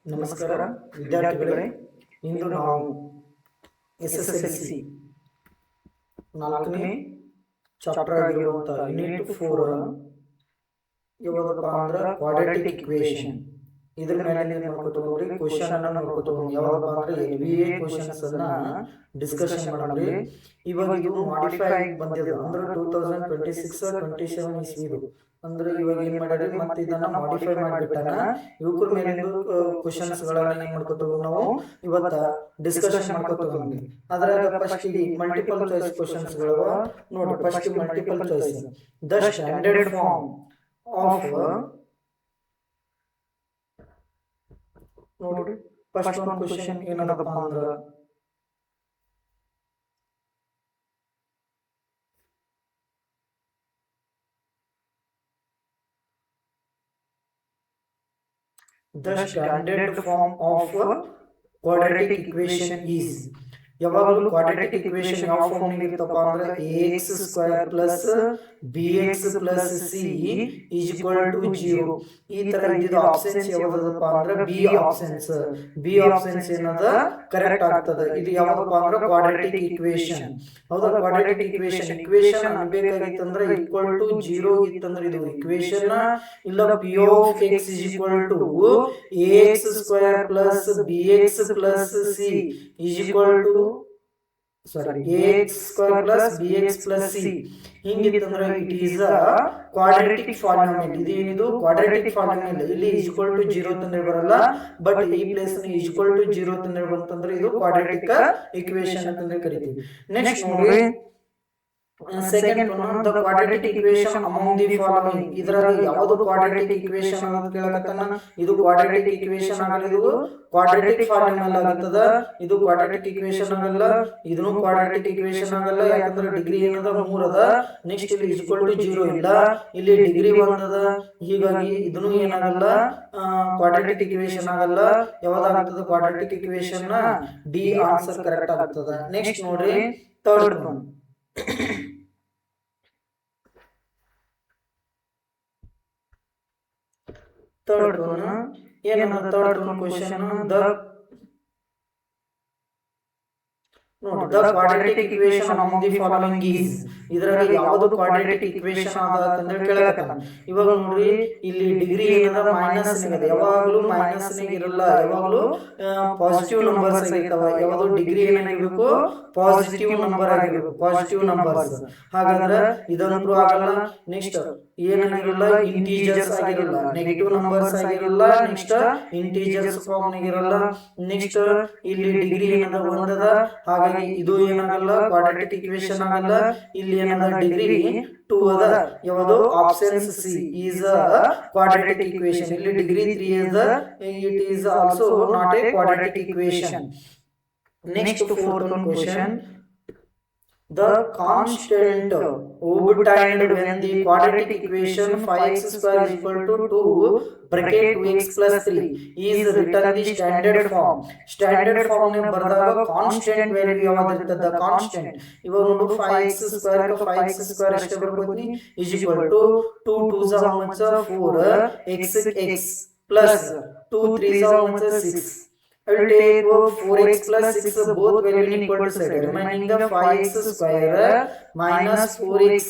ನಮಸ್ಕಾರ ವಿದ್ಯಾರ್ಥಿಗಳೇ. ಇಂದು ನಾವು SSLC 4ನೇ ಚಾಪ್ಟರ್ ಆಗಿರುವಂತಹ ಯೂನಿಟ್ 4 ಯಾವದಪ್ಪ ಅಂದ್ರೆ ಕ್ವಾಡ್ರಾಟಿಕ್ ಇಕ್ವೇಷನ್. ಇದ್ರ ಮೇಲೆ ಏನು ಮಾಡ್ಕೊತೀವಿ, ಕ್ವೆಶ್ಚನ್ ಅನ್ನು ನೋಡ್ಕೊತೀವಿ. ಯಾವದಪ್ಪ ಅಂದ್ರೆ LBA ಕ್ವೆಶ್ಚನ್ಸ್ ಅನ್ನ ಡಿಸ್ಕಷನ್ ಮಾಡೋಣ. ಇವಾಗ ಇದು ಮಾಡಿಫೈ ಆಗಿ ಬಂದಿದೆ ಅಂದ್ರೆ 2026-27 ಇಸ್ವಿದು. ಅಂದ್ರೆ ಇವಾಗ ಏನ್ ಮಾಡ್ಯಾರ, ಮತ್ತೆ ಇದನ್ನ ಮಾಡಿಫೈ ಮಾಡಿಬಿಟ್ಟಾನ. ಇವ್ರ ಮೇಲೆ ಕ್ವೆಶ್ಚನ್ಸ್ ಗಳನ್ನ ಏನ್ ಮಾಡ್ಕೊತೀವಿ, ನಾವು ಇವತ್ತ ಡಿಸ್ಕಷನ್ ಮಾಡ್ಕೊತೀವಿ. ಅದ್ರಾಗ ಫಸ್ಟ್ ಇಲ್ಲಿ ಮಲ್ಟಿಪಲ್ ಚಾಯ್ಸ್ ಕ್ವೆಶ್ಚನ್ಸ್ ಗಳು ನೋಡಿ. First multiple choice, the standard form of ನೋಡಿ. ಫಸ್ಟ್ ಒಂದು ಕ್ವೆಶ್ಚನ್ ಏನದಪ್ಪ ಅಂದ್ರ the standard form of quadratic equation is. ಯಾವಾಗಲೂ ಕ್ವಾಡ್ರಾಟಿಕ್ ಇಕ್ವೇಷನ್ ಯಾವ ಫಾರ್ಮ್ ನಲ್ಲಿ ಇರುತ್ತಪ್ಪ ಅಂದ್ರೆ ax square plus bx plus c is equal to 0. ಈ ತರ ಇದ್ದಿದ್ದು ಆಪ್ಷನ್ಸ್ ಯಾವ್ದದಪ್ಪ ಅಂದ್ರೆ ಬಿ ಆಪ್ಷನ್ಸ್ ಏನದ ಕರೆಕ್ಟ್ ಆಗ್ತದೆ. ಇದು ಯಾವ್ದಪ್ಪ ಅಂದ್ರೆ ಕ್ವಾಡ್ರಾಟಿಕ್ ಇಕ್ವೇಷನ್. ಹೌದಾ, ಕ್ವಾಡ್ರಾಟಿಕ್ ಇಕ್ವೇಷನ್ ಅನ್ಬೇಕಾಗಿತ್ತಂದ್ರೆ ಈಕ್ವಲ್ ಟು 0 ಇತ್ತಂದ್ರೆ ಇದು ಇಕ್ವೇಷನ್. ಇಲ್ಲ p of x is equal to ax square plus bx plus c is equal to ax square plus bx plus c. ಹಿಂಗಿತ್ತಂದ್ರೆ it is a quadratic polynomial. ಇದೇನಿದು quadratic polynomial. ಇಲ್ಲಿ is equal to 0 ಅಂತಂದ್ರೆ ಬರಲ್ಲ, but ಈ place ನ is equal to 0 ಅಂತಂದ್ರೆ ಬಂತಂದ್ರೆ ಇದು ಕ್ವಾಡ್ರಾಟಿಕ್ ಇಕ್ವೇಷನ್ ಅಂತಂದ್ರೆ ಕರಿತೀವಿ. ನೆಕ್ಸ್ಟ್ ನೋಡಿ, second one, the quadratic equation among the following. ಇದರಲ್ಲಿ ಯಾವುದು ಕ್ವಾಡ್ರಾಟಿಕ್ ಇಕ್ವೇಷನ್ ಅಂತ ಕೇಳಕತ್ತಾನ. ಇದು ಕ್ವಾಡ್ರಾಟಿಕ್ ಇಕ್ವೇಷನ್ ಆಗಲ್ಲ, ಇದು ಕ್ವಾಡ್ರಾಟಿಕ್ ಪಾಲಿನಾಮಿಯಲ್ ಆಗುತ್ತದ. ಇದು ಕ್ವಾಡ್ರಾಟಿಕ್ ಇಕ್ವೇಷನ್ ಆಗಲ್ಲ, ಇದನ್ನು ಕ್ವಾಡ್ರಾಟಿಕ್ ಇಕ್ವೇಷನ್ ಆಗಲ್ಲ. ಯಾಕಂದ್ರೆ ಡಿಗ್ರಿ ಏನದ 3 ಅದ. ನೆಕ್ಸ್ಟ್ ಇಲ್ಲಿ ಈಸ್ ಈಕ್ವಲ್ ಟು 0 ಇಲ್ಲ, ಇಲ್ಲಿ ಡಿಗ್ರಿ 1 ಅದ. ಹೀಗಾಗಿ ಇದನ್ನು ಏನಾಗಲ್ಲ, ಕ್ವಾಡ್ರಾಟಿಕ್ ಇಕ್ವೇಷನ್ ಆಗಲ್ಲ. ಯಾವ್ದಾಗುತ್ತದೆ quadratic equation? D answer correct ಆಗುತ್ತದೆ. ನೆಕ್ಸ್ಟ್ ನೋಡ್ರಿ, third one. Third one, third one question, the quadratic equation among the following is. ಇದರಲ್ಲಿ ಯಾವುದು ಕ್ವಾಡ್ರಾಟಿಕ್ ಇಕ್ವೇಷನ್ ಆದ ಅಂತ ಕೇಳಕತ್ತಾನ. ಇವಾಗ ನೋಡ್ರಿ, ಇಲ್ಲಿ ಡಿಗ್ರಿ ಏನದ ಮೈನಸ್ ಇದೆ. ಯಾವಾಗಲೂ ಮೈನಸ್ ಇರಲ್ಲ, ಯಾವಾಗಲೂ ಪಾಸಿಟಿವ್ ನಂಬರ್ಸ್ ಆಗಿರ್ತಾವ. ಯಾವುದು ಡಿಗ್ರಿ ಏನಾಗಿರ್ಬೇಕು, ಪಾಸಿಟಿವ್ ನಂಬರ್ ಆಗಿರ್ಬೇಕು, ಪಾಸಿಟಿವ್ ನಂಬರ್ಸ್. ಹಾಗಾದ್ರೆ ಇದಂತೂ ಆಗಲ್ಲ. ನೆಕ್ಸ್ಟ್ ಏನಾಗಿರಲ್ಲ, ಇಂಟೀಜರ್ಸ್ ಆಗಿರಲ್ಲ, ನೆಗೆಟಿವ್ ನಂಬರ್ಸ್ ಆಗಿರಲ್ಲ. ನೆಕ್ಸ್ಟ್ ಇಂಟೀಜರ್ಸ್ ಫಾರ್ಮ್ ಆಗಿರಲ್ಲ. ನೆಕ್ಸ್ಟ್ ಇಲ್ಲಿ ಡಿಗ್ರಿ ಏನದ 1 ಅದ. ಹಾಗಾಗಿ ಇದು ಏನಾಗಲ್ಲ, ಕ್ವಾಡ್ರಾಟಿಕ್ ಇಕ್ವೇಷನ್ ಆಗಲ್ಲ. ಇಲ್ಲಿ ಏನದ ಡಿಗ್ರಿ 2 ಅದ. ಯಾವುದು option C is a quadratic equation. ಇಲ್ಲಿ ಡಿಗ್ರಿ 3 ಅದ. It is also not A quadratic equation. Next fourth one question, the constant obtained when the quadratic equation 5x square is equal to 2 bracket 2x plus 3 is written in the standard form. Standard form ನ ಬರೆದಾಗ constant value ಯಾವಾಗಿರ್ತದ, constant. ಇವಾಗ ನೋಡು, 5x square ಗೆ 5x square ಎಷ್ಟು ಬರ್ಬೋದು, is equal to 2 2s how much 4 x plus 2 3s how much 6. I will take 4x plus 6 both value equal to set. Remaining the 5x square minus 4x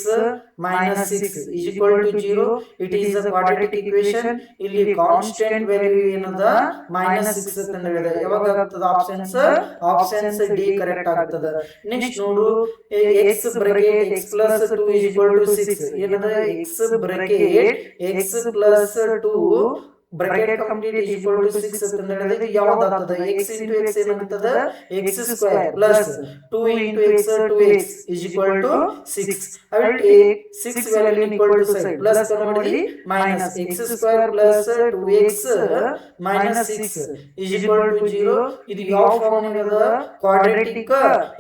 minus 6 is equal to 0. It is a quadratic equation. ಇಲ್ಲಿ constant value ಏನದ minus 6 ಅಂತ ಹೇಳಿದೆ. ಯಾವಾಗ ಆಗ್ತದ options D correct ಆಗ್ತದ. Next ನೋಡು, x bracket x plus 2 is equal to 6. ಏನದ x bracket x plus 2 bracket complete is equal to 6 ಅಂತ ಹೇಳಿದ್ರೆ ಇದು ಯಾವ್ದಾಗ್ತದೆ, x into x ಏನಾಗ್ತದ, x square plus 2 into x 2x is equal to 6. I will take 6 value equal to 6 plus ಮಾಡಿ minus x square plus 2x minus 6 is equal to 0. ಇದು ಯಾವ form ನಿಗದ, quadratic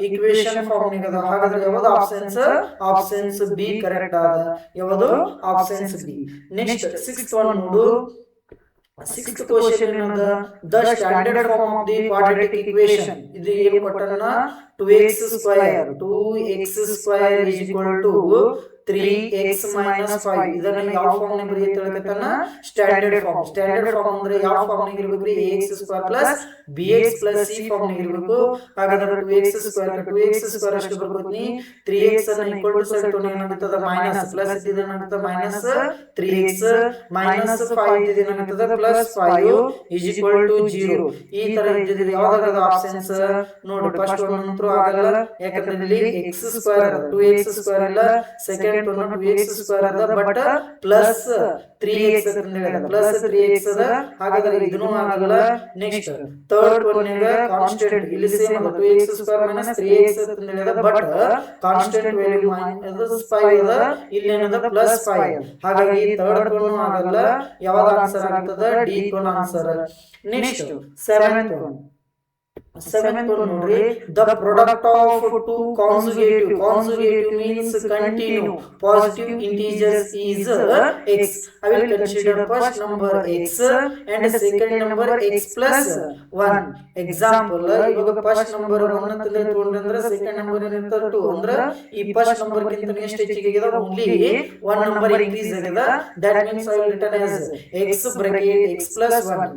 equation form ನಿಗದ. ಹಾಗಾದ್ರೆ ಯಾವುದು options B correct ಆದ. ಯಾವುದು options B. Next sixth one ನೋಡು. Sixth question ಏನದ, the standard form of the quadratic equation. ಇದು ಏನು ಕೊಟ್ಟನ, 2x square is equal to 3x minus 5 ಇದನ್ನ ಯಾವ ಫಾರ್ಮ್ ನಲ್ಲಿ ಬರೆಯುತ್ತೇಳಕತ್ತಾನ ಸ್ಟ್ಯಾಂಡರ್ಡ್ ಫಾರ್ಮ್ ಅಂದ್ರೆ ಯಾವ ಫಾರ್ಮ್ ನಲ್ಲಿ ಇರಬೇಕ್ರಿ ax square plus bx plus c form ನಲ್ಲಿ ಇರಬೇಕು ಹಾಗಾದ್ರೆ 2x ಸ್ಕ್ವೇರ್ ಅಷ್ಟು ಬರ್ಕೊತೀನಿ 3x ಅನ್ನು ಈಕ್ವಲ್ ಟು ಸೈಡ್ ತಗೊಂಡು ಏನಾಗುತ್ತದೆ ಮೈನಸ್ ಪ್ಲಸ್ ಇದೇನಾಗುತ್ತದೆ ಮೈನಸ್ 3x ಮೈನಸ್ 5 ಇದೇನಾಗುತ್ತದೆ ಪ್ಲಸ್ 5 is equal to 0 ಈ ತರ ಇದ್ದಿದ್ರೆ ಯಾವ್ದಾದ್ರು ಆಪ್ಷನ್ಸ್ ನೋಡಿ ಫಸ್ಟ್ ಒನ್ ಅಂತೂ ಆಗಲ್ಲ ಯಾಕಂದ್ರೆ ಇಲ್ಲಿ x ಸ್ಕ್ವೇರ್ 2x ಸ್ಕ್ವೇರ್ ಇಲ್ಲ ಸೆಕೆಂಡ್ ಒನ್ 2x ಸ್ಕ್ವೇರ್ ಅದ ಬಟ್ ಪ್ಲಸ್ 3x ಅಂತ ಹೇಳಿದ ಪ್ಲಸ್ 3x ಅದ ಹಾಗಾದ್ರೆ ಇದನ್ನು ಆಗಲ್ಲ ನೆಕ್ಸ್ಟ್ ಥರ್ಡ್ ಒನ್ ಗೆ ಕಾನ್ಸ್ಟೆಂಟ್ ಇಲ್ಲಿ ಸೇಮ್ ಅದ 2x ಸ್ಕ್ವೇರ್ ಮೈನಸ್ 3x ಅಂತ ಹೇಳಿದ ಬಟ್ ಕಾನ್ಸ್ಟೆಂಟ್ ವ್ಯಾಲ್ಯೂ ಮೈನಸ್ 5 ಅದ ಇಲ್ಲಿ ಏನದ ಪ್ಲಸ್ 5 ಹಾಗಾಗಿ ಥರ್ಡ್ ಒನ್ ಆಗಲ್ಲ ಯಾವಾಗ ಆನ್ಸರ್ ಆಗುತ್ತದೆ D one answer next seventh one ನೋಡ್ರಿ the product of two consecutive means continue positive integers is x. I will consider first number x and second number x plus 1 example ಇವಾಗ first number 1 ಅಂತ ತಗೊಂಡ್ರೆ second number ಏನಿರ್ತದೆ 2 ಅಂದ್ರೆ ಈ first number ಗಿಂತ ಎಷ್ಟು ಹೆಚ್ಚಿಗೆ ಇದೆ only one number increase ಆಗಿದೆ that means I will written as x bracket x plus 1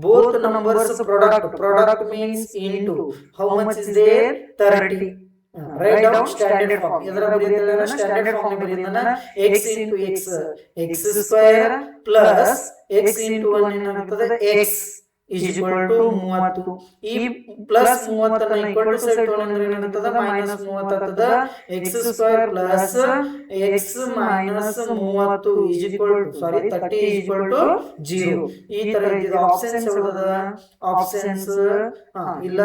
both numbers product means into how much is there 30 write down standard form ಇದರ ಬರೆಯುತ್ತೇನೆ ಸ್ಟ್ಯಾಂಡರ್ಡ್ ಫಾರ್ಮ್ ನಲ್ಲಿ ಬರೆಯುತ್ತೇನೆ x into x square plus x into 1 ಏನಾಗುತ್ತದೆ x is equal to 30 ಈ plus 30 ಅನ್ನು equal to side ತಗೊಂಡ್ರೆ ಏನಾಗುತ್ತದೆ minus 30 ಆಗ್ತದೆ x square plus x minus 30 is equal to 30 is equal to 0 ಈ ತರ ಇದೆ ಆಪ್ಷನ್ಸ್ ಯಾವುದು ಆಪ್ಷನ್ಸ್ ಇಲ್ಲ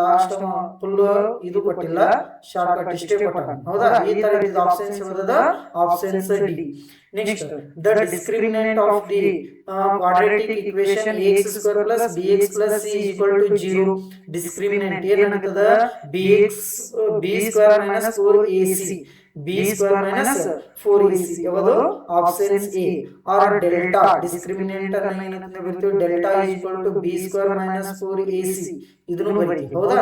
ಲಾಸ್ಟ್ ಫುಲ್ ಇದು ಕೊಟ್ಟಿಲ್ಲ ಶಾರ್ಟ್ ಕಟ್ ಇಷ್ಟೇ ಕೊಟ್ಟಾನ ಹೌದಾ ಈ ತರ ಇದೆ ಆಪ್ಷನ್ಸ್ ಯಾವುದು options D next the discriminant of the quadratic equation ax square plus bx plus c is equal to 0 discriminant ಏನಾಗುತ್ತದೆ bx b square minus 4ac b square minus 4ac ಯಾವುದು option A or delta discriminant ಅನ್ನು ಏನಂತ ಬರೀತೀವಿ delta is equal to b square minus 4ac ಇದನ್ನು ಬರೀತೀವಿ ಹೌದಾ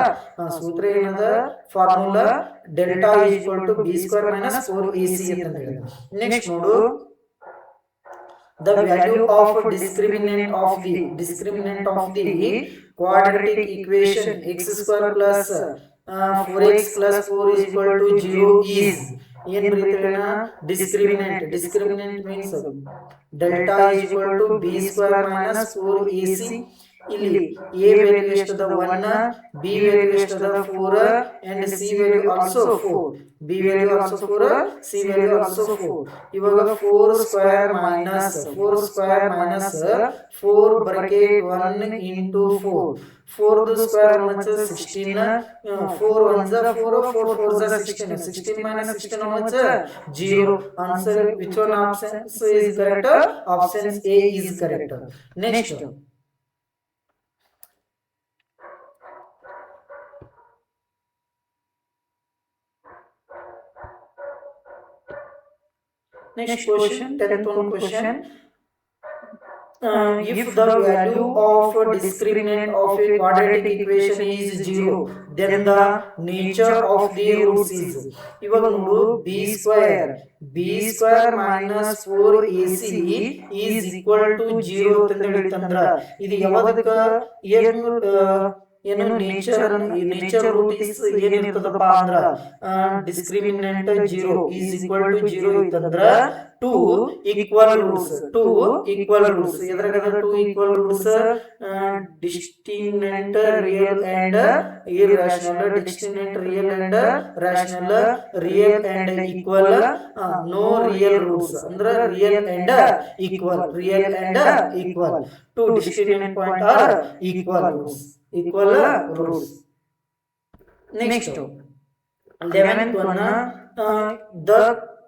ಸೂತ್ರ ಏನದ formula delta is equal to b square minus 4ac ಅಂತ ಹೇಳಿದ್ರು next ನೋಡು the value of discriminant of the quadratic equation x square plus 4x plus 4 is equal to 0 is ಏನ್ ಬರೀತೀವಿ discriminant means delta is equal to b square minus 4ac ಇಲ್ಲಿ a value ಎಷ್ಟದ 1 b value ಎಷ್ಟದ 4 and c value also 4 b value also 4 c value also 4 ಇವಾಗ 4 square minus 4 bracket 1 into 4 the square much 16 4 ones are 4 4 4s are 16 minus 16 how much 0 answer which one option is correct option a is correct next question 10th one question if the value of discriminant of a quadratic equation is 0 then the nature of the roots is ಇವಾಗ ನೋಡು b square minus 4ac is equal to 0 ಅಂತ ಹೇಳಿತಂದ್ರ ಇದು ಯಾವದಕ್ಕ ಏನು nature root is ಏನಿರ್ತದಪ್ಪ ಅಂದ್ರ discriminant 0 is equal to 0 ಇತ್ತಂದ್ರ two equal roots ಎದ್ರಾಗ two equal roots distinct real and irrational distinct real and rational real and equal no real roots ಅಂದ್ರೆ real and equal two distinct point are equal roots next 11th one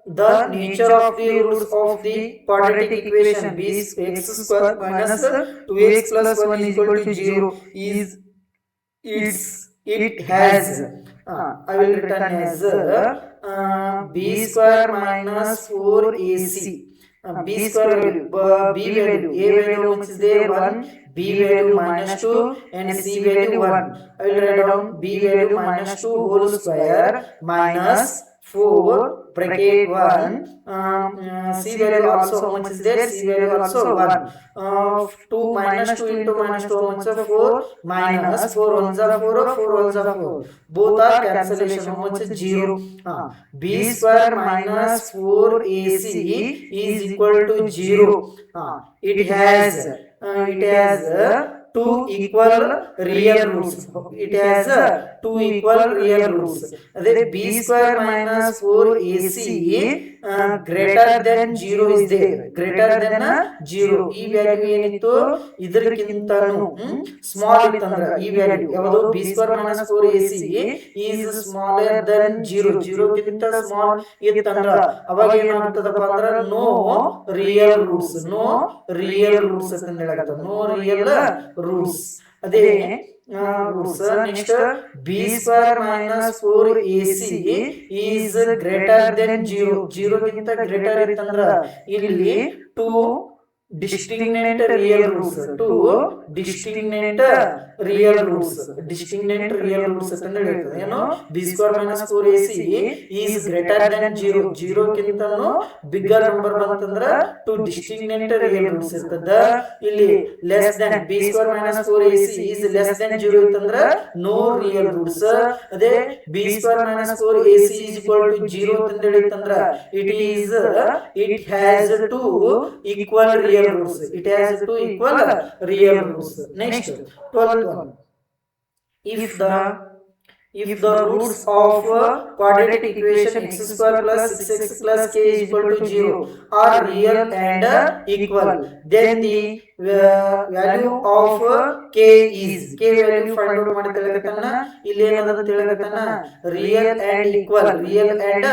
the nature of the roots of the quadratic equation b x square minus 2x plus 1 is equal to 0 is it has I will written as b square minus 4ac b square value b value a value which is there 1 b value minus 2 and c value 1 I will write down b value minus 2 whole square minus 4 bracket 1, c value also how much is there, c value also 1, 2 minus 2 into minus 2 how much, 4 minus 4 ones are 4, 4 ones are 4, both are cancellation, how much is 0, b square minus 4ac is equal to 0, it has two equal real roots, it has two equal real roots, ಅದೇ b square minus 4ac greater than 0 is there, greater than 0, ಈ value ಏನಿತ್ತು ಇದಕ್ಕಿಂತನೂ small ಇತ್ತಂದ್ರೆ ಈ value ಯಾವುದು b square minus 4ac is smaller than 0, 0 ಗಿಂತ small ಇತ್ತಂದ್ರೆ ಅವಾಗ ಏನಾಗ್ತದಪ್ಪ ಅಂದ್ರೆ no real roots, no real roots ಅಂತ ಹೇಳಕತ್ತ, ನೋ ರಿಯಲ್ ರೂಟ್ಸ್, ಅದೇ roots. Next b square minus 4ac is greater than 0, 0 ಗಿಂತ ಗ್ರೇಟರ್ ಇತ್ತಂದ್ರ ಇಲ್ಲಿ to distinct real roots, two distinct real roots, distinct real roots ಅಂತ ಹೇಳ್ತದೆ ಏನು, b square minus 4ac is greater than 0, 0 ಗಿಂತನೂ bigger number ಬಂತಂದ್ರ two distinct real roots ಇರ್ತದ, ಇಲ್ಲಿ less than b square minus 4ac is less than 0 ಇತ್ತಂದ್ರ no real roots, ಅದೇ b square minus 4ac is equal to 0 ಅಂತ ಹೇಳಿತಂದ್ರ it has two equal real roots, it has two equal real roots. Next 12th one, if the roots of quadratic equation x square plus 6x plus k is equal to 0 are real and equal, then the value of k is, k value find out ಮಾಡಿ ತಿಳಿಯಕತ್ತನ, ಇಲ್ಲಿ ಏನದ ತಿಳಿಯಕತ್ತನ real and equal, real and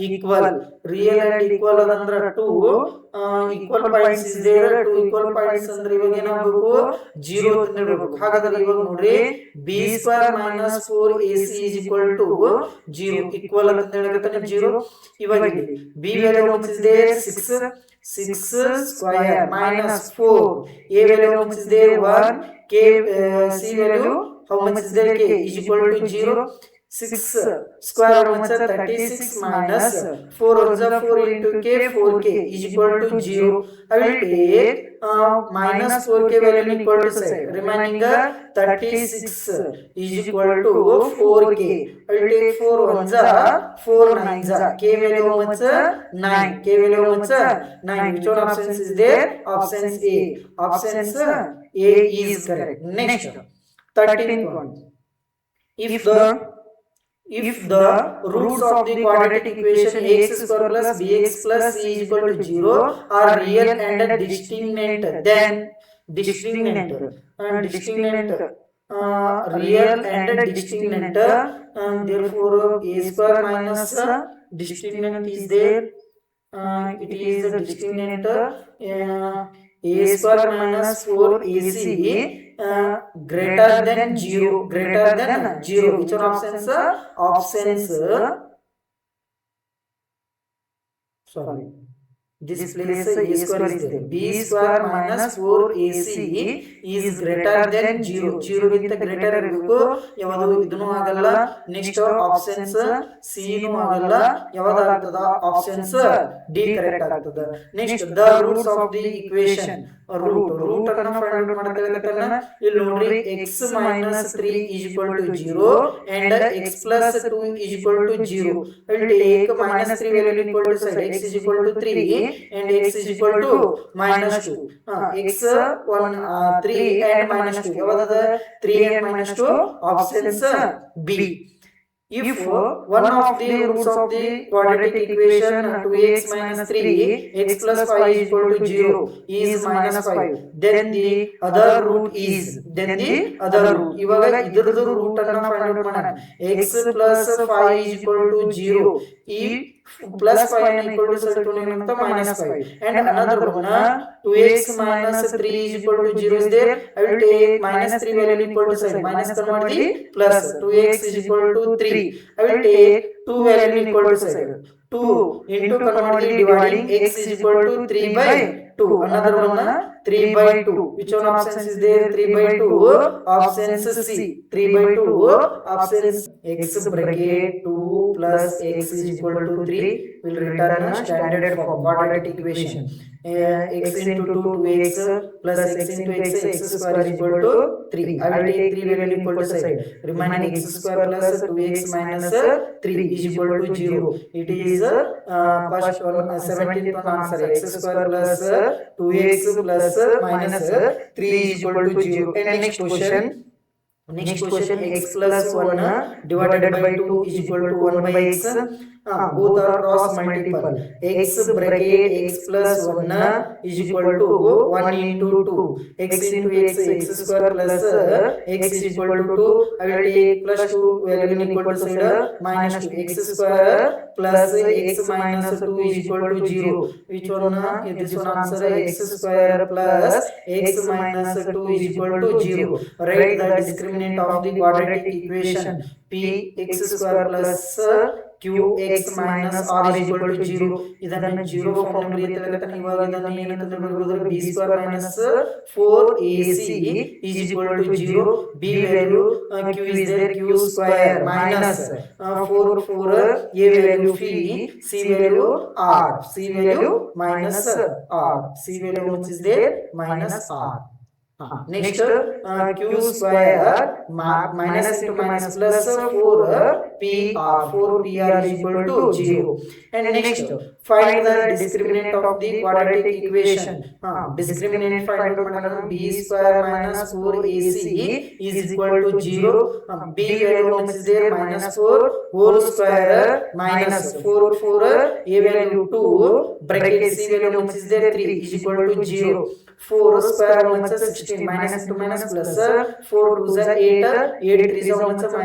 equal, real and equal ಅದಂದ್ರ 2 equal points is there, 2 equal points ಅಂದ್ರೆ ಇವಾಗ ಏನಾಗಬೇಕು 0 ಅಂತ ಹೇಳಬೇಕು, ಹಾಗಾದ್ರೆ ಇವಾಗ ನೋಡ್ರಿ b square minus 4ac is equal to 0, equal ಅಂತ ಹೇಳಕತ್ತನ 0, ಇವಾಗ ಇಲ್ಲಿ b value how much is there 6 square minus 4, a value how much is there 1, k c value how much is there k is equal to 0, 6 square how much 36 minus 4 ones are 4 into k, 4k is equal to 0, I will take minus 4k value equal to side, remaining 36 is equal to 4k, I will take 4 ones are 4 nines are, k value how much 9, k value how much 9, which one options is there, options a, options a is correct. Next 13th one, if the roots of the quadratic equation ax square plus bx plus c is equal to 0 are real and distinct, then distinct real and distinct, therefore a square minus distinct is there, it is distinct, a square minus 4ac greater than 0, greater than 0, which are options, options sorry, this place a square is there, b square minus 4ac is greater than 0, 0 ಗಿಂತ greater ಇರಬೇಕು, ಯಾವುದು ಇದನ್ನು ಆಗಲ್ಲ, next options C ನು ಆಗಲ್ಲ, ಯಾವ್ದಾಗ್ತದ options D correct ಆಗ್ತದ. Next the roots of the equation, root ಅನ್ನು ಫೈಂಡ್ ಔಟ್ ಮಾಡ್ತಿರಕತ್ತಲ್ಲ, ಇಲ್ಲಿ ನೋಡ್ರಿ x minus 3 is equal to 0 and x plus 2 is equal to 0, I will take minus 3 value equal to side, x is equal to 3 and x is equal to minus 2, x 1 3 and minus 2, ಯಾವದದ 3 and minus 2, options b. If one of the roots of the quadratic equation 2x minus 3 x plus 5 is equal to 0 is minus 5, then the other root is, then the other root, ಇವಾಗ ಇದರದು root ಅನ್ನು find out ಮಾಡೋಣ, x plus 5 is equal to 0, ಈ plus 5 is equal to substituting ಅಂತ minus 5, and another one 2x minus 3 is equal to 0 is there, I will take minus 3 value equal to side, minus convert the plus, 2x is equal to 3, I will take 2 value equal to side, 2 into convert the dividing, x is equal to 3 by 2. Another one 3 by 2. Which one option is there? 3 by 2. Options C. 3 by 2. Options x bracket 2 plus x is equal to 3 will return a standard form quadratic equation. X into 2 2x plus x into x square is equal to 3. I will take 3 value equal to side. Remaining x square plus 2x minus 3 is equal to 0. It is first one 17th one answer. X square plus 2x plus minus 3 is equal to 0. And next question. Next question, x plus 1 divided by 2 is equal to 1 by x. Both are cross multiple. X bracket x plus 1 is equal to 1 into 2. X into x square plus x is equal to 2. I will take plus 2 value equal to side minus 2. X square plus x minus 2 is equal to 0. Which one? This one answer x square plus x minus 2 is equal to 0. Write the discriminant of the quadratic equation p x square plus q x minus r is equal to 0. ಇದನ್ನು 0 form ನಲ್ಲಿ ಬರೆಯಲಾಗುತ್ತದೆ. ಇವಾಗ ಇದನ್ನು ಏನಂತ ಬರೆಯೋದು? b square minus 4ac is equal to 0. b value q is there, q square minus 4 4 a value phi, c value r, c value minus r, c value which is there minus r. Next q square minus into minus plus 4 pr, 4 pr is equal to 0. And next find the discriminant of the quadratic equation. Discriminant find out b square minus 4ac is equal to 0. B value which is there minus 4 whole square minus 4 4 a value 2 bracket c value which is there 3 is equal to 0. 4 square means 16 minus into minus plus 4 2 is 8 8 3 is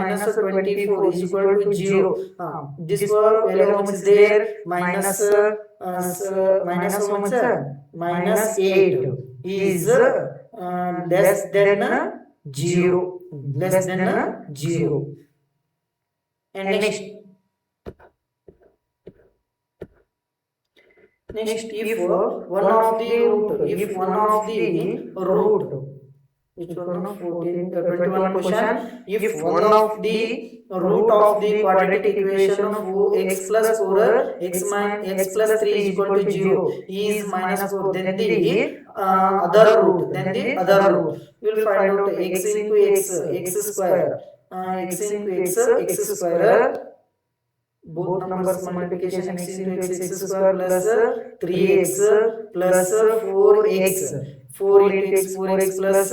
minus 24 is equal to 0. This value which is there minus minus how much? Minus 8 is less than 0, less than 0. And next if one of the root which one of 21 question, if one of the root of the quadratic equation of x plus 4 x minus x plus 3 is equal to 0 is minus 4, then the other root, we will find out x into x square, x into x square, both numbers multiplication x into x square plus 3x plus 4x, 4 into x 4x plus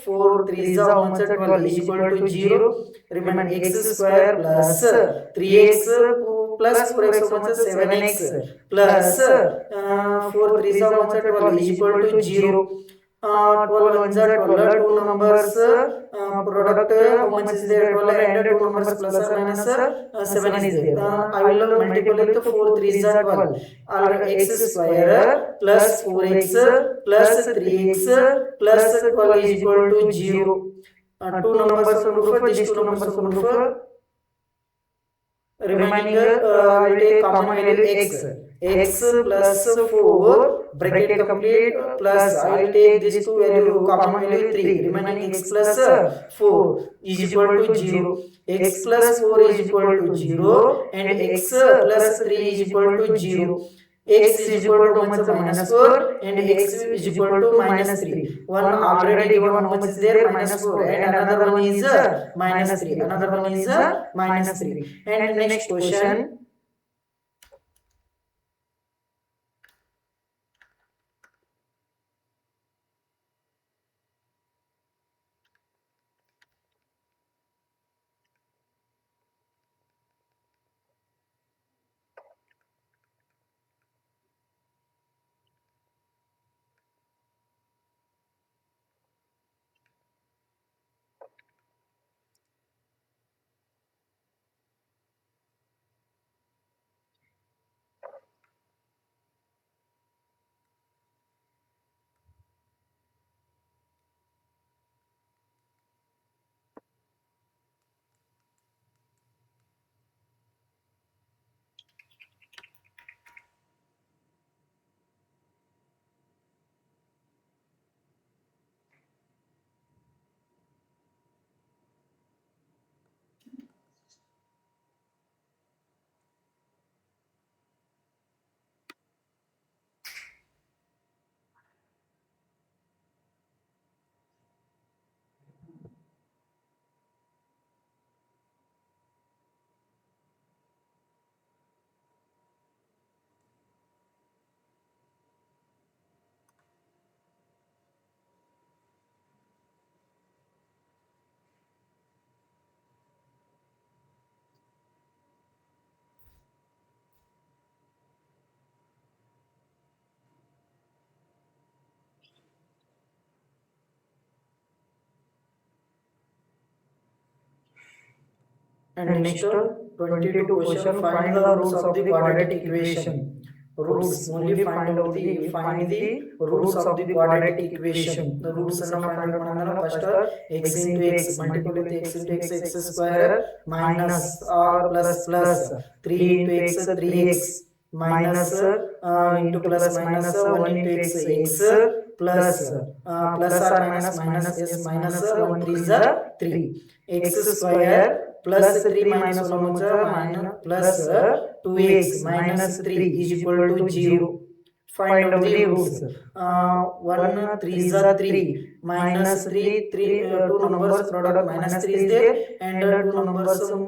4 3 is 12 is equal to 0. Remember x square plus 3x plus 4x 7x plus 4 3 is 12 is equal to 0. 12 ones are 12, two numbers product how much is there? 12 and 2 numbers plus or minus 7 is there. I will multiply it to 4 3 is 12. X square plus 4x plus 3x plus 12 is equal to 0. Two numbers on roof, these two numbers on roof. Remaining I will take common value x. X plus 4 bracket complete plus I will take this two value common value 3. Remaining x plus 4 is equal to 0. X plus 4 is equal to 0 and x plus 3 is equal to 0. X is equal to minus 4 and x is equal to minus 3. One already given how much is there? Minus 4 and another one is minus 3. Another one is minus 3. And next question. And next 22 question, find the roots of the quadratic equation. Roots, only find the roots of the quadratic equation. The roots ಅನ್ನು find out ಮಾಡಂದ್ರೆ first x into x multiple with x into x square minus or plus 3 into x 3x minus into plus minus 1 into x plus plus or minus yes minus 1 3 is 3 x square plus 3 minus 1 is minus plus 2x minus 3 is equal to 0. Find out the roots. 1 3 is 3 minus 3 two numbers product minus 3 is there and two numbers will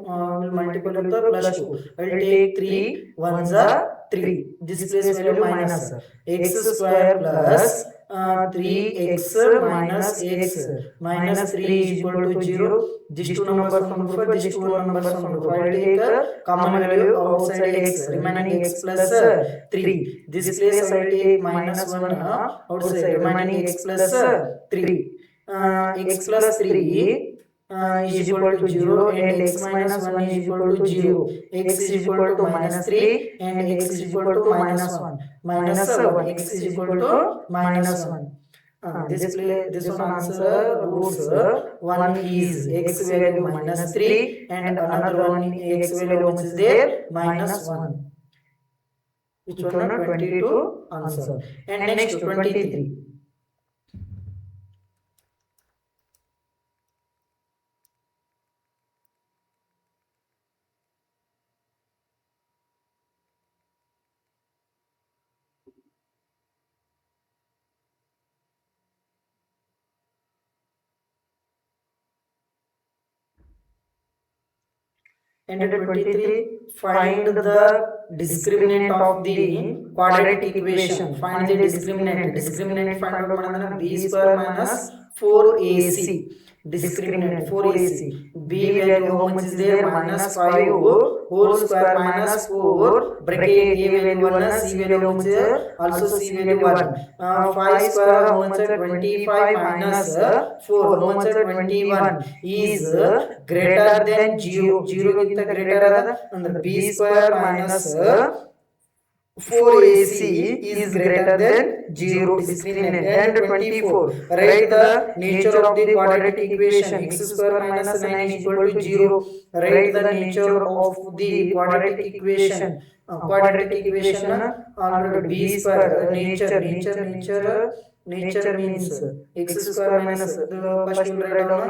multiply with plus 2. I will take 3 1s are 3. This place value minus x square plus 3x minus x minus 3 is equal to 0. These two numbers from the first, these two numbers from the first. I will take a common value outside x, remaining x plus 3. This place I will take minus 1 outside, remaining x plus 3. X plus 3 is equal to 0 and x minus 1 is equal to 0. X is equal to minus 3 and x is equal to minus 1. Minus 1, x is equal to minus 1. This one answer roots. One is x value minus 3 and another one x value which is there minus 1. Which one? 22 answer. And next 23. And 23, find the discriminant of the quadratic equation. Find the discriminant. Discriminant find out madana b square minus 4ac. Discriminant 4ac. B value how much is there? Minus 5 whole square minus 4 bracket a value 1 c value how much? Also c value 1. 5 square how much? 25 minus 4 how much? 21 is greater than 0. 0 ಗಿಂತ greater ಅದ ಅಂದ್ರೆ b square minus 4ac is greater than 0. Discriminant. And 24, write the nature of the quadratic equation. X square minus 9 is equal to 0. Write the nature of the quadratic equation. Quadratic equation already b square nature means x square minus first you write down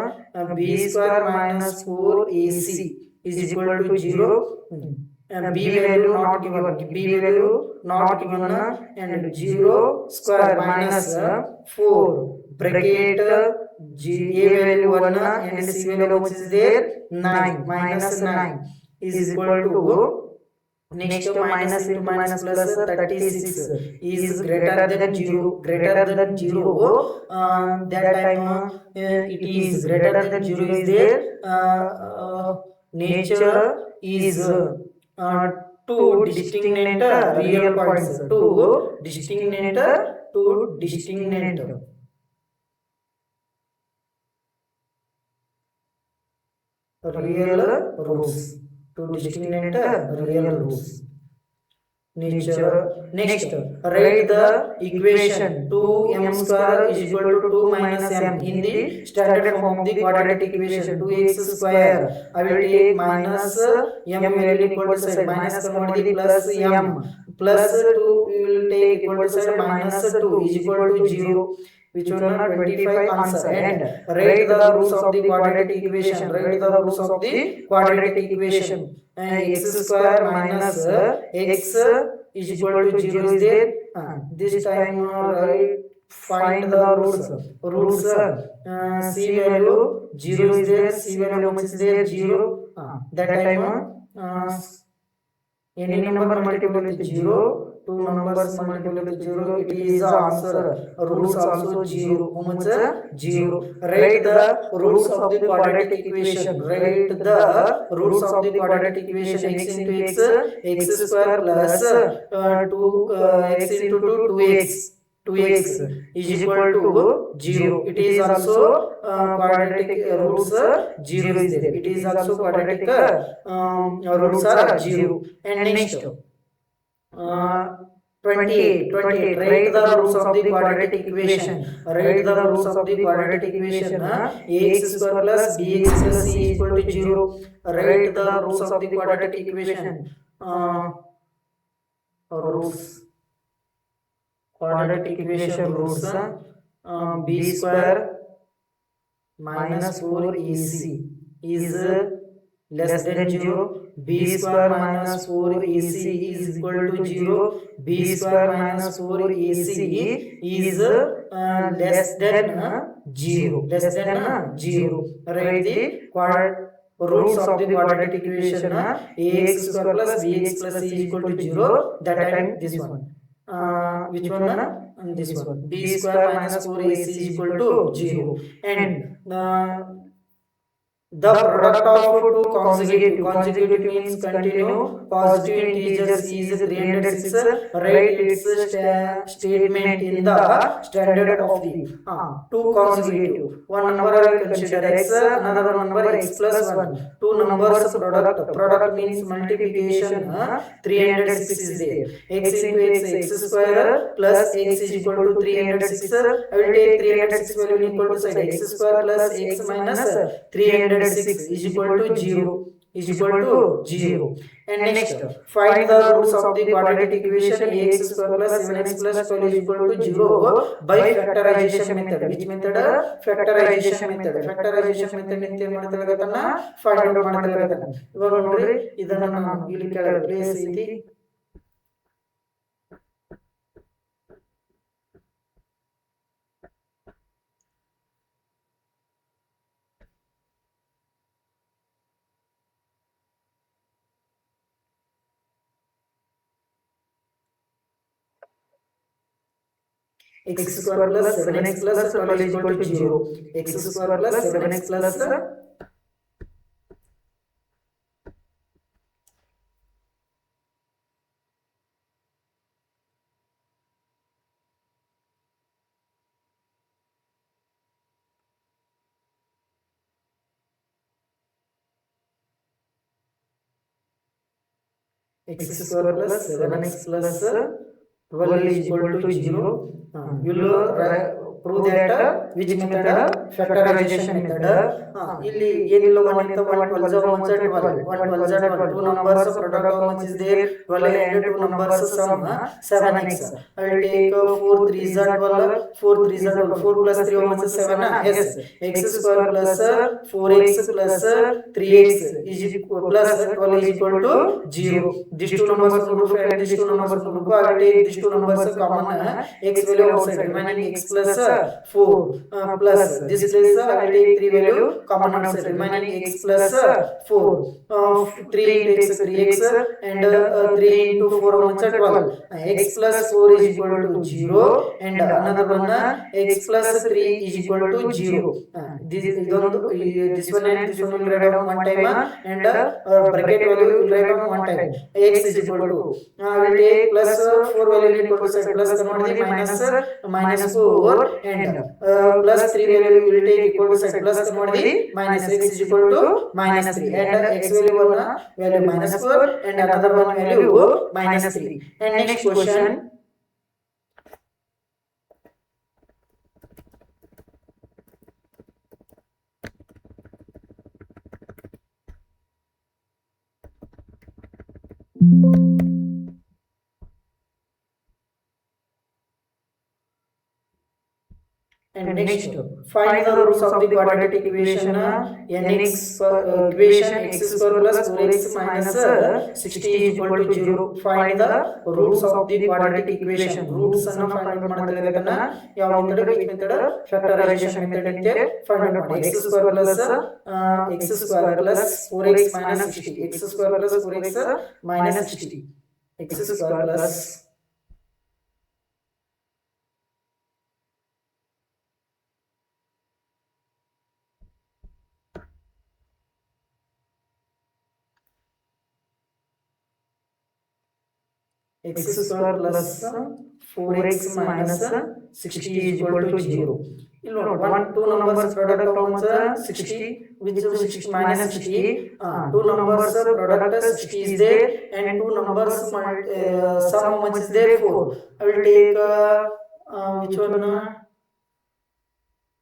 b square minus 4ac is equal to 0. B value not given, b value not given and 0 square minus 4 bracket a value 1 and c value which is there 9 minus 9 is equal to next minus into minus plus 36 is greater than 0. Greater than 0 that time it is greater than 0 is there nature is two distinct real points. Two distinct real roots. Two distinct real roots. Nature. Next, write the equation 2m square is equal to 2 minus m in the standard form of the quadratic equation. 2x square. I will take minus m value equal to side minus convert the plus m plus 2 we will take equal to side minus 2 is equal to 0. Which one are 25 answer. And write the roots of the quadratic equation. Write the roots of the quadratic equation. X square minus x is equal to 0 is there. This time write find the roots. C value 0 is there. C value how much is there? 0. That time any number multiple with 0. Two numbers multiple with 0. It is the answer. Roots also 0. How much? 0. Write the roots of the quadratic equation. Write the roots of the quadratic equation. X into x square plus 2 x into 2 2x 2x is equal to 0. It is also quadratic roots 0 is there. It is also quadratic roots are 0. And next 28. Write the roots of the quadratic equation. Write the roots of the quadratic equation. Ax square plus bx plus c is equal to 0. Write the roots of the quadratic equation. Roots quadratic equation roots b square minus 4ac is less than 0. B square minus 4ac is equal to 0. B square minus 4ac is less than 0. Less than 0. Write the roots of the quadratic equation. Ax square plus bx plus c is equal to 0. That time this one. Which one? This one. B square minus 4ac is equal to 0. And the product of two consecutive means continue positive integers is 306. Write its statement in the standard of the two consecutive. One number I will consider x, another number x plus 1. Two numbers product means multiplication. 306 is there. X into x square plus x is equal to 306. I will take 306 value equal to side. X square plus x minus 306 is equal to 0. Is equal to 0. And next, find the roots of the quadratic equation. Ax square plus 7x plus 12 is equal to 0 by factorization method. Which method? Factorization method. Factorization method ಅಂತ ಏನು ಮಾಡ್ತಾರೆ ಗೊತ್ತನ್ನ find out ಮಾಡ್ತಾರೆ ಗೊತ್ತನ್ನ. ಇವಾಗ ನೋಡ್ರಿ ಇದನ್ನ ನಾನು ಇಲ್ಲಿ ಕೆಳಗೆ ಪ್ಲೇಸ್ ಐತಿ. X square plus 7x plus 12 is equal to 0. X square plus 7x plus x square plus 7x plus 12 is equal to 0. You will prove that which method? Factorization method. ಇಲ್ಲಿ ಏನಿಲ್ಲ 1 into 1 12 is 1 12. 1 12 is 12. Two numbers product how much is there? 12 and two numbers sum 7x. I will take 4 3 is 12. 4 3 is 12. 4 plus 3 how much is 7? Yes. X square plus 4x plus 3x is equal plus 12 is equal to 0. These two numbers group and these two numbers group. I will take these two numbers common. X value outside remaining x plus 4 plus this place I will take 3 value common outside remaining x plus 4. 3 into x 3x and 3 into 4 how much? 12. X plus 4 is equal to 0 and another one x plus 3 is equal to 0. This one and this one will write down one time and bracket value will write down one time. X is equal to I will take plus 4 value equal to side plus convert the minus 4 and plus 3 value will take equal to side plus convert the minus. X is equal to minus 3 and x value one value minus 4 and another one value minus 3. And next question. And next, find the roots of the quadratic equation. Nx equation x square plus 4x minus 60 is equal to 0. Find the roots of the quadratic equation. Roots ಅನ್ನು find out ಮಾಡ್ತಾರೆ ಅದನ್ನ ಯಾವ method? which method? Factorization method ಅಂತ find out ಮಾಡಿ. x square plus 4x minus 60. x square plus 4x minus 60. x square plus x square plus 4x minus 60 is equal to 0. ಇಲ್ಲಿ ನೋಡಿ 2 numbers product how much 60 which is 60 minus 60 2 numbers product 60 is there and 2 numbers sum how much is there 4. I will take which one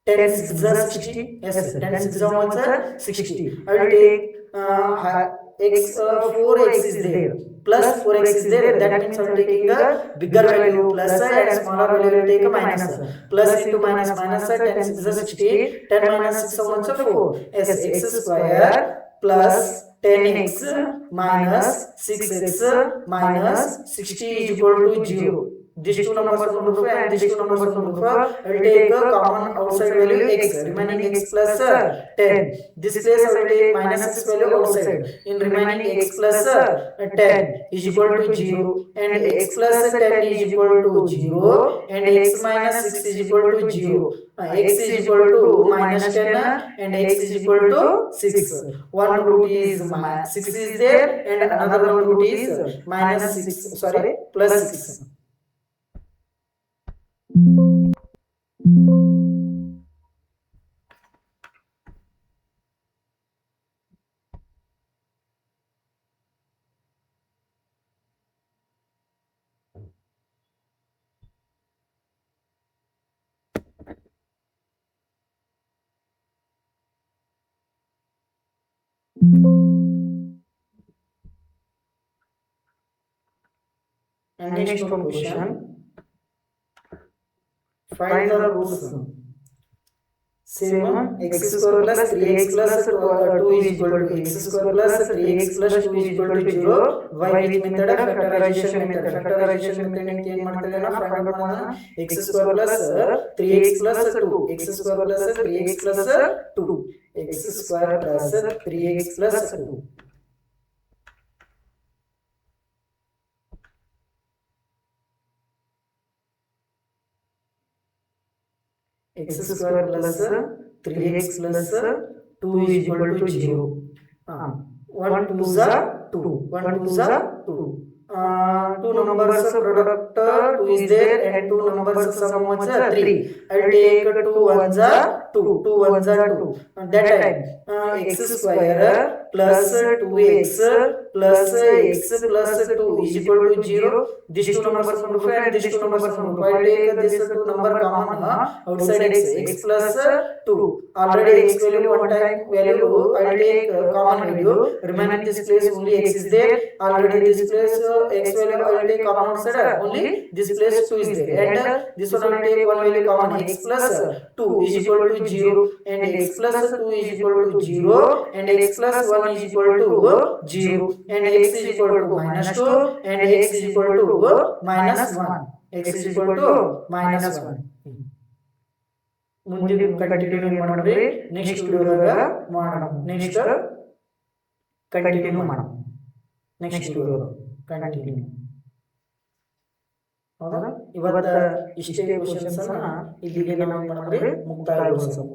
10 6 is 60. Yes 10 6 is how much 60. I will take x 4x is there plus 4x is there, that means I am taking a bigger value plus and smaller value I will take a minus. Plus into minus minus 10 6 is 60. 10 minus 6 how much 4. Yes x square plus 10x minus 6x minus 60 is equal to 0. These two numbers will move and these two numbers will move. I will take a common outside value x, remaining x plus 10. This place I will take minus x value outside. In remaining x plus 10 is equal to 0 and x plus 10 is equal to 0 and x minus 6 is equal to 0. X is equal to minus 10 and x is equal to 6. One root is 6 is there and another one root is minus 6, sorry, plus 6. And next one question. Find the roots. Same x square plus 3x plus 2 is equal to x square plus 3x plus 2 is equal to 0. By which method? Factorization method. Factorization method ಏನು ಮಾಡ್ತೇವೆ ನಾವು find out ಮಾಡೋಣ. x square plus 3x plus 2. x square plus 3x plus 2. x square plus 3x plus 2. x square plus 3x plus 2 is equal to 0. 1 2s are 2. 1 2s are 2. Two numbers product 2 is there and two numbers sum how much 3. I will take 2 1s are 2. 2 1s are 2. That time x square plus 2x plus x plus 2 is equal to 0. These two numbers will move and these two numbers will move. I will take this two number common outside x. X plus 2. Already x value one time value I will take common value. Remaining this place only x is there. Already this place x value I will take common outside. Only this place 2 is there. And this one I will take one value common. X plus 2 is equal to 0 and x plus 2 is equal to 0 and x plus 1 is equal to 0 and x is equal to minus 2 and x is equal to minus 1. X is equal to minus 1. ಮುಂದಿನ continue ಮಾಡ್ರಿ next ವಿಡಿಯೋದಾಗ ಮಾಡೋಣ. Next continue ಮಾಡೋಣ. Next video continue. ಹೌದಾ? ಇವತ್ತ ಇಷ್ಟೇ questions ಅನ್ನ ಇಲ್ಲಿಗೆ ನಾವು ಮಾಡ್ರಿ ಮುಕ್ತಾಯಗೊಳಿಸೋಣ.